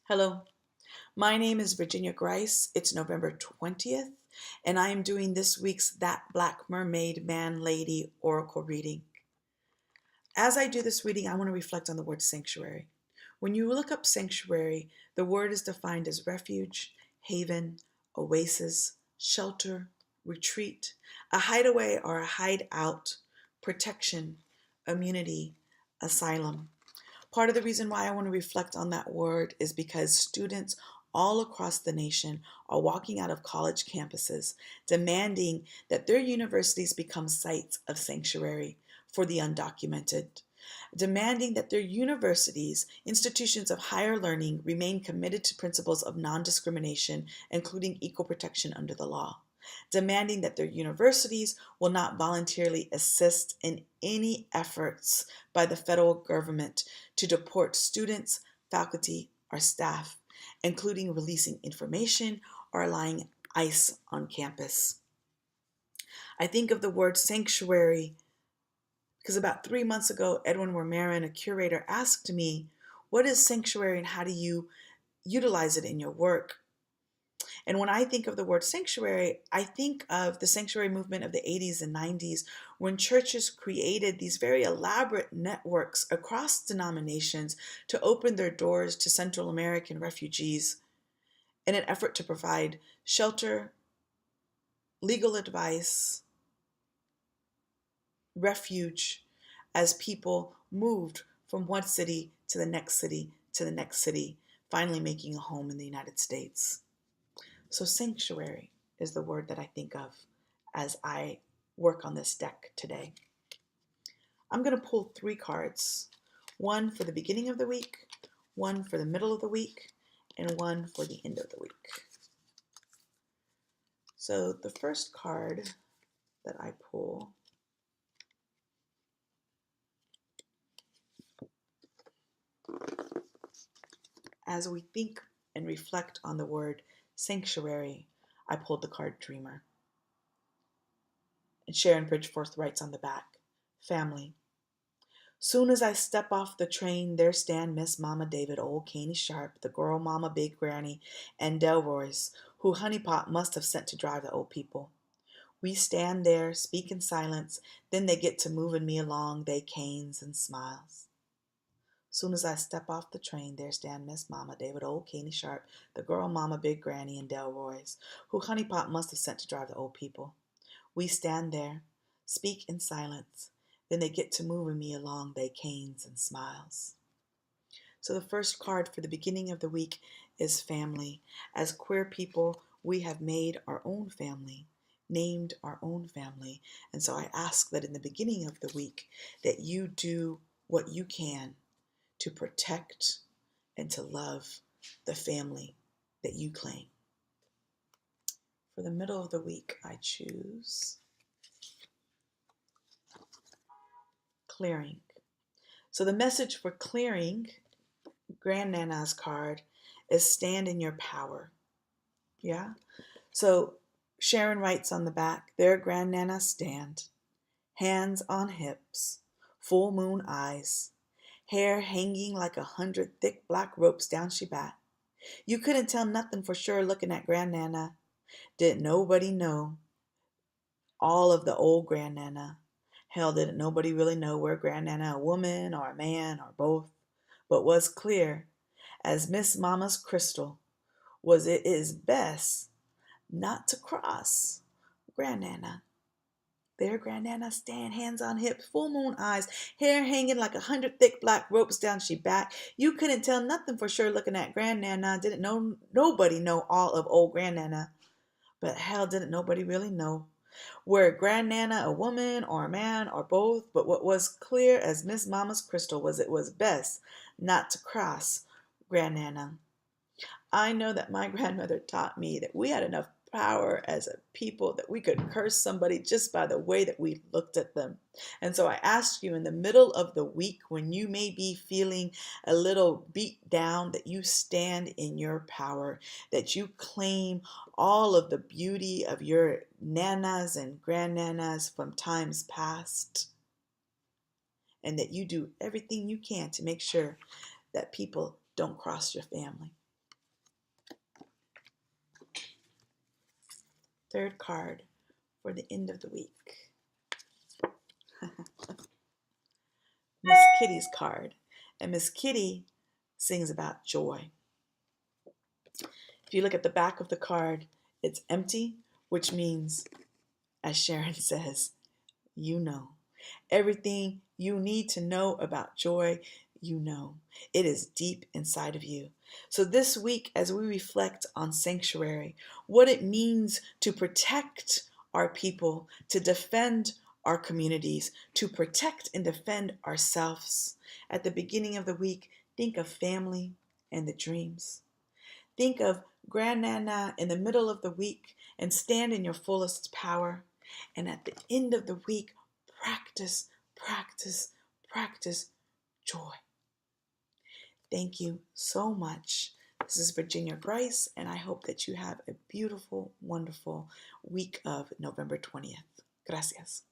Hello, my name is Virginia Grice. It's November 20th, and I am doing this week's That Black Mermaid Man Lady Oracle reading. As I do this reading, I want to reflect on the word sanctuary. When you look up sanctuary, the word is defined as refuge, haven, oasis, shelter, retreat, a hideaway or a hideout, protection, immunity, asylum. Part of the reason why I want to reflect on that word is because students all across the nation are walking out of college campuses demanding that their universities become sites of sanctuary for the undocumented, demanding that their universities, institutions of higher learning, remain committed to principles of non-discrimination, including equal protection under the law, demanding that their universities will not voluntarily assist in any efforts by the federal government to deport students, faculty, or staff, including releasing information or allowing ICE on campus. I think of the word sanctuary because about 3 months ago, Edwin Wermerin, a curator, asked me, what is sanctuary and how do you utilize it in your work? And when I think of the word sanctuary, I think of the sanctuary movement of the 80s and 90s when churches created these very elaborate networks across denominations to open their doors to Central American refugees in an effort to provide shelter, legal advice, refuge as people moved from one city to the next city to the next city, finally making a home in the United States. So sanctuary is the word that I think of as I work on this deck today. I'm going to pull 3 cards, one for the beginning of the week, one for the middle of the week, and one for the end of the week. So the first card that I pull as we think and reflect on the word sanctuary, I pulled the card Dreamer. And Sharon Bridgeforth writes on the back, family. Soon as I step off the train, there stand Miss Mama David, old Caney Sharp, the girl Mama Big Granny, and Delroy's, who Honeypot must have sent to drive the old people. We stand there, speak in silence, then they get to moving me along, they canes and smiles. Soon as I step off the train, there stand Miss Mama David, old Caney Sharp, the girl Mama Big Granny, and Delroy's, who Honeypot must have sent to drive the old people. We stand there, speak in silence, then they get to moving me along, they canes and smiles. So the first card for the beginning of the week is family. As queer people, we have made our own family, named our own family. And so I ask that in the beginning of the week that you do what you can to protect and to love the family that you claim. For the middle of the week, I choose clearing. So the message for clearing, Grandnana's card, is stand in your power. Yeah? So Sharon writes on the back, there Grandnana stand, hands on hips, full moon eyes, hair hanging like 100 thick black ropes down she back. You couldn't tell nothing for sure looking at Grandnana. Didn't nobody know all of the old Grandnana. Hell, didn't nobody really know where Grandnana a woman or a man or both, but was clear, as Miss Mama's crystal, was it is best not to cross Grandnana. There Grandnana stand, hands on hips, full moon eyes, hair hanging like 100 thick black ropes down she back. You couldn't tell nothing for sure looking at Grandnana. Didn't know nobody know all of old Grandnana. But hell, didn't nobody really know were Grandnana a woman or a man or both, but what was clear as Miss Mama's crystal was it was best not to cross Grandnana. I know that my grandmother taught me that we had enough power as a people that we could curse somebody just by the way that we looked at them. And so I ask you in the middle of the week when you may be feeling a little beat down that you stand in your power, that you claim all of the beauty of your nanas and grandnanas from times past, and that you do everything you can to make sure that people don't cross your family. third card for the end of the week. Miss Kitty's card. And Miss Kitty sings about joy. If you look at the back of the card, it's empty, which means, as Sharon says, you know. Everything you need to know about joy, you know. It is deep inside of you. So this week, as we reflect on sanctuary, what it means to protect our people, to defend our communities, to protect and defend ourselves. At the beginning of the week, think of family and the dreams. Think of Grandnana in the middle of the week and stand in your fullest power. And at the end of the week, practice, practice, practice joy. Thank you so much. This is Virginia Grice, and I hope that you have a beautiful, wonderful week of November 20th. Gracias.